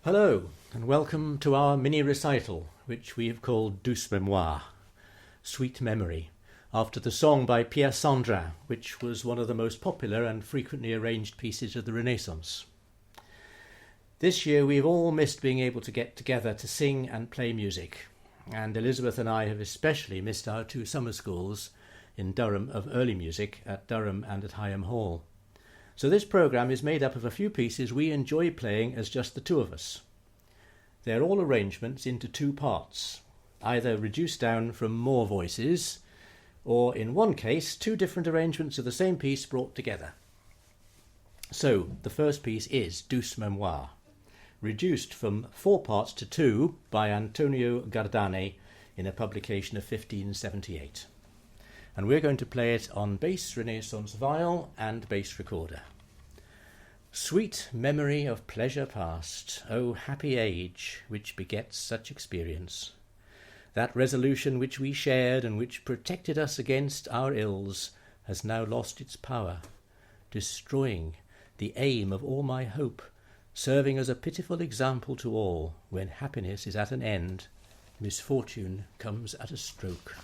Hello, and welcome to our mini recital, which we have called Douce Memoire, Sweet Memory, after the song by Pierre Sandrin, which was one of the most popular and frequently arranged pieces of the Renaissance. This year we've all missed being able to get together to sing and play music, and Elizabeth and I have especially missed our two summer schools in Durham of early music at Durham and at Higham Hall. So this programme is made up of a few pieces we enjoy playing as just the two of us. They're all arrangements into two parts, either reduced down from more voices, or in one case, two different arrangements of the same piece brought together. So the first piece is Douce Memoire, reduced from 4 parts to 2 by Antonio Gardane in a publication of 1578. And we're going to play it on bass Renaissance viol and bass recorder. Sweet memory of pleasure past, O happy age which begets such experience. That resolution which we shared and which protected us against our ills has now lost its power, destroying the aim of all my hope, serving as a pitiful example to all. When happiness is at an end, misfortune comes at a stroke.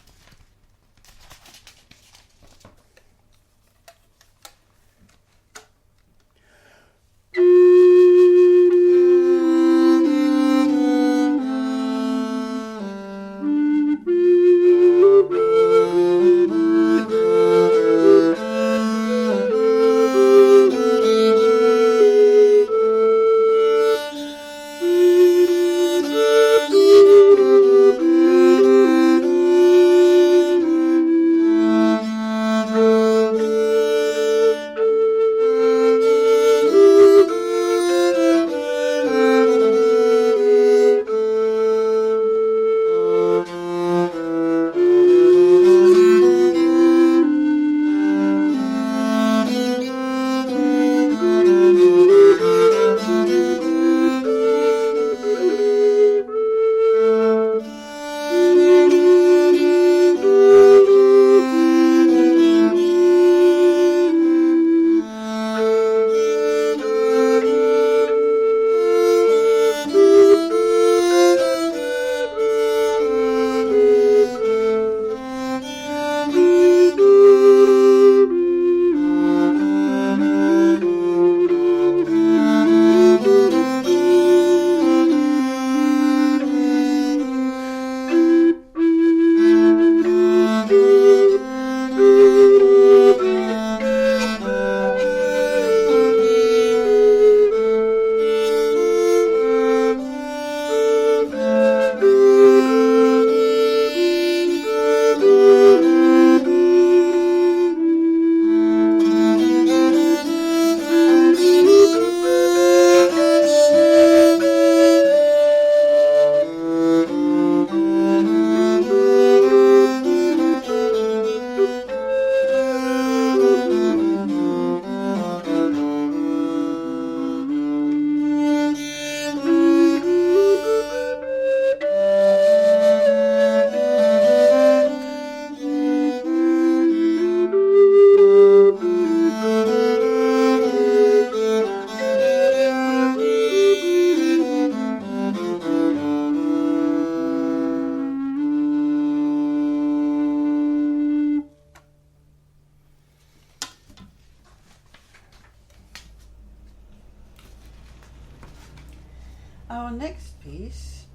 Our next piece,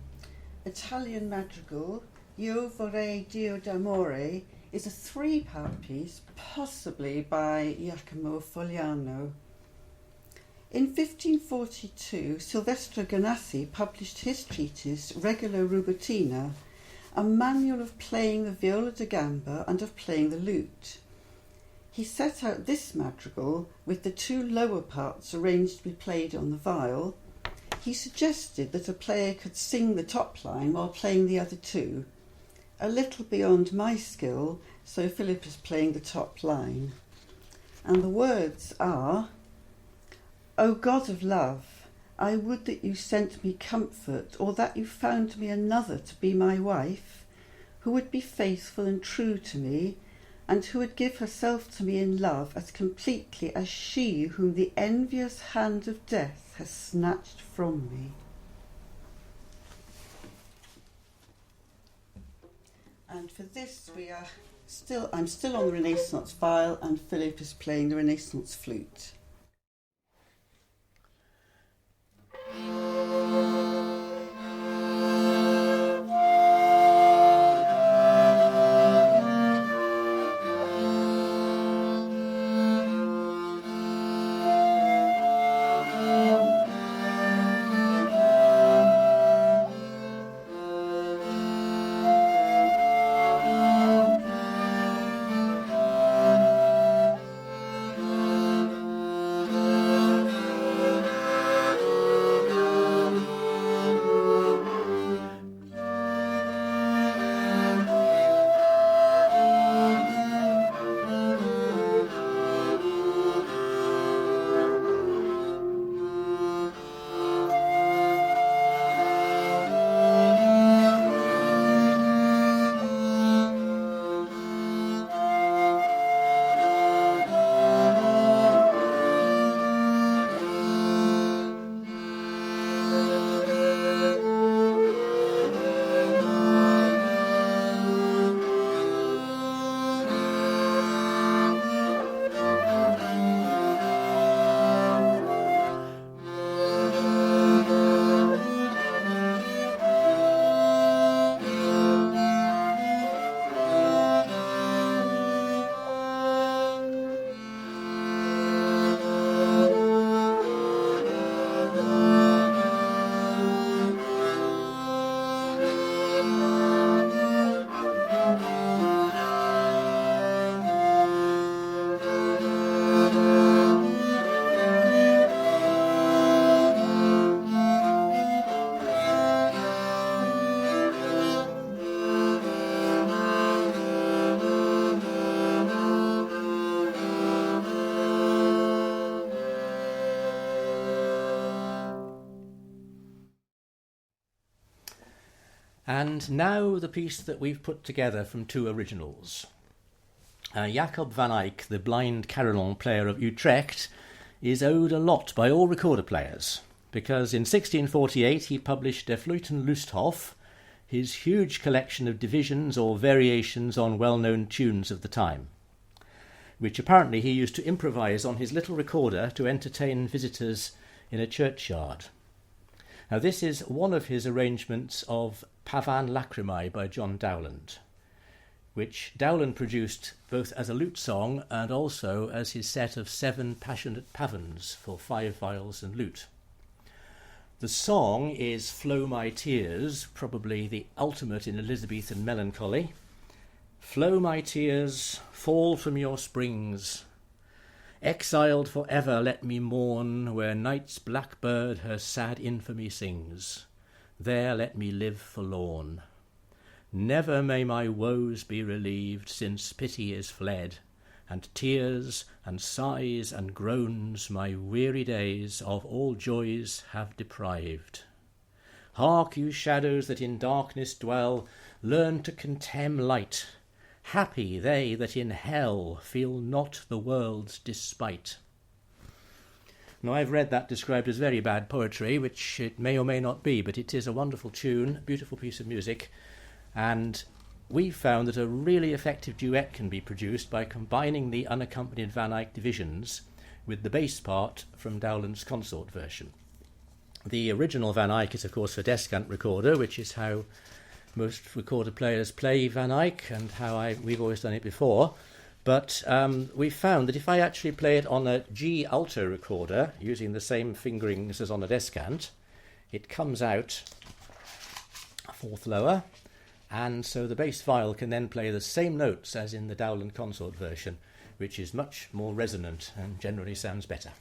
Italian Madrigal, Io vorrei Dio d'amore, is a 3-part piece, possibly by Giacomo Fogliano. In 1542, Silvestro Ganassi published his treatise Regula Rubatina, a manual of playing the viola da gamba and of playing the lute. He set out this madrigal with the 2 lower parts arranged to be played on the viol. He suggested that a player could sing the top line while playing the other 2. A little beyond my skill, so Philip is playing the top line. And the words are, O God of love, I would that you sent me comfort, or that you found me another to be my wife, who would be faithful and true to me, and who would give herself to me in love as completely as she whom the envious hand of death has snatched from me. And for this I'm still on the Renaissance viol and Philip is playing the Renaissance flute. And now the piece that we've put together from two originals. Jacob van Eyck, the blind carillon player of Utrecht, is owed a lot by all recorder players, because in 1648 he published Der Fluiten Lusthof, his huge collection of divisions or variations on well-known tunes of the time, which apparently he used to improvise on his little recorder to entertain visitors in a churchyard. Now this is one of his arrangements of Pavan Lacrimae by John Dowland, which Dowland produced both as a lute song and also as his set of 7 passionate pavans for 5 viols and lute. The song is Flow My Tears, probably the ultimate in Elizabethan melancholy. Flow my tears, fall from your springs. Exiled for ever let me mourn, where night's blackbird her sad infamy sings. There let me live forlorn. Never may my woes be relieved, since pity is fled, and tears and sighs and groans my weary days of all joys have deprived. Hark, you shadows that in darkness dwell, learn to contemn light. Happy they that in hell feel not the world's despite. Now I've read that described as very bad poetry, which it may or may not be, but it is a wonderful tune, a beautiful piece of music, and we found that a really effective duet can be produced by combining the unaccompanied Van Eyck divisions with the bass part from Dowland's consort version. The original Van Eyck is of course for descant recorder, which is how most recorder players play Van Eyck and how we've always done it before. But we found that if I actually play it on a G alto recorder using the same fingerings as on a descant, it comes out a fourth lower, and so the bass viol can then play the same notes as in the Dowland consort version, which is much more resonant and generally sounds better.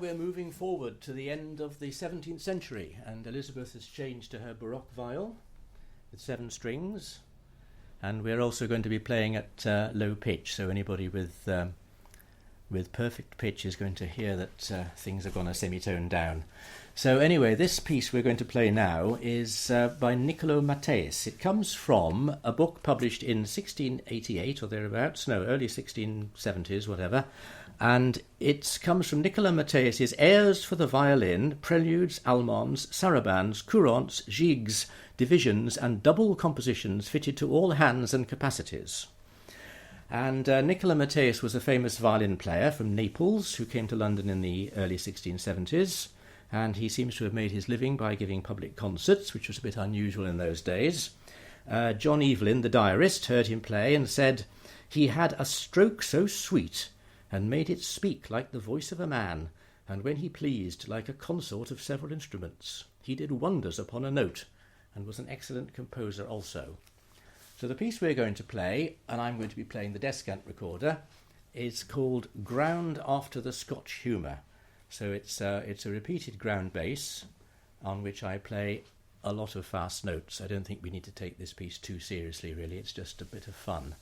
we're moving forward to the end of the 17th century, and Elizabeth has changed to her Baroque viol with 7 strings, and we're also going to be playing at low pitch, so anybody with perfect pitch is going to hear that things have gone a semitone down. So anyway, this piece we're going to play now is by Niccolo Matteis. It comes from a book published in 1688 or thereabouts, no, early 1670s, whatever, and it comes from Niccolo Matteis' Airs for the Violin, Preludes, Allemands, Sarabands, Courants, Gigues, Divisions, and Double Compositions fitted to all hands and capacities. And Niccolo Matteis was a famous violin player from Naples who came to London in the early 1670s, and he seems to have made his living by giving public concerts, which was a bit unusual in those days. John Evelyn, the diarist, heard him play and said, "He had a stroke so sweet, and made it speak like the voice of a man, and when he pleased, like a consort of several instruments. He did wonders upon a note, and was an excellent composer also." So the piece we're going to play, and I'm going to be playing the descant recorder, is called Ground After the Scotch Humour. So it's a repeated ground bass on which I play a lot of fast notes. I don't think we need to take this piece too seriously, really. It's just a bit of fun.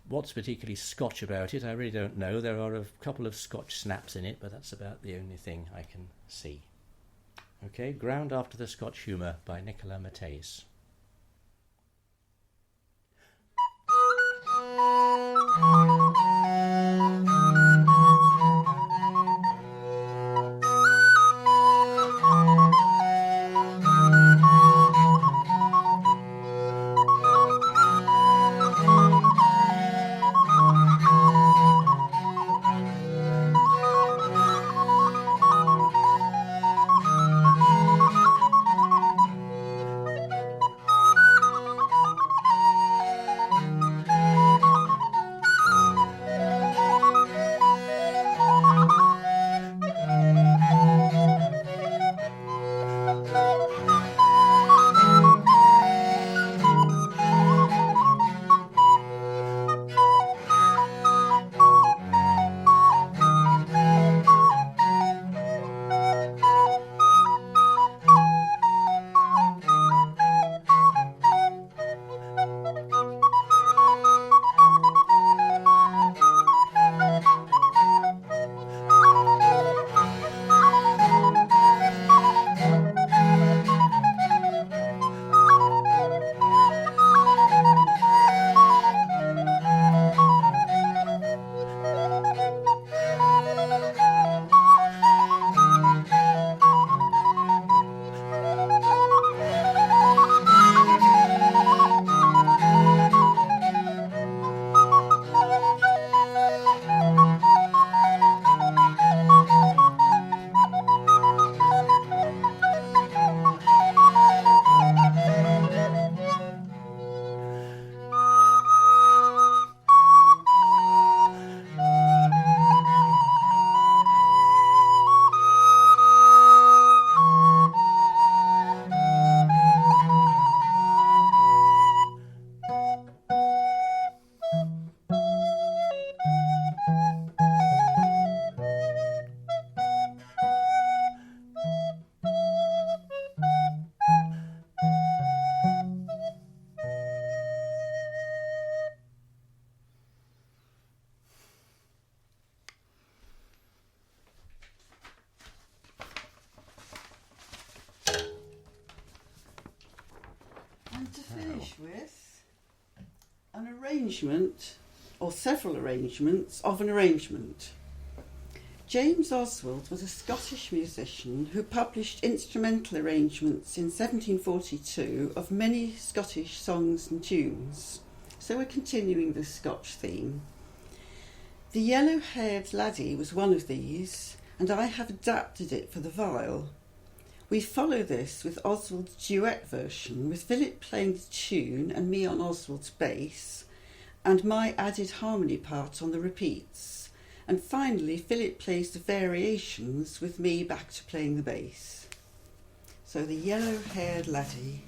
What's particularly Scotch about it, I really don't know. There are a couple of Scotch snaps in it, but that's about the only thing I can see. Okay, Ground After the Scotch Humour by Niccolo Matteis. To finish with an arrangement, or several arrangements, of an arrangement. James Oswald was a Scottish musician who published instrumental arrangements in 1742 of many Scottish songs and tunes. So we're continuing the Scotch theme. The Yellow-Haired Laddie was one of these, and I have adapted it for the viol. We follow this with Oswald's duet version, with Philip playing the tune and me on Oswald's bass, and my added harmony part on the repeats. And finally, Philip plays the variations with me back to playing the bass. So the Yellow-Haired Laddie.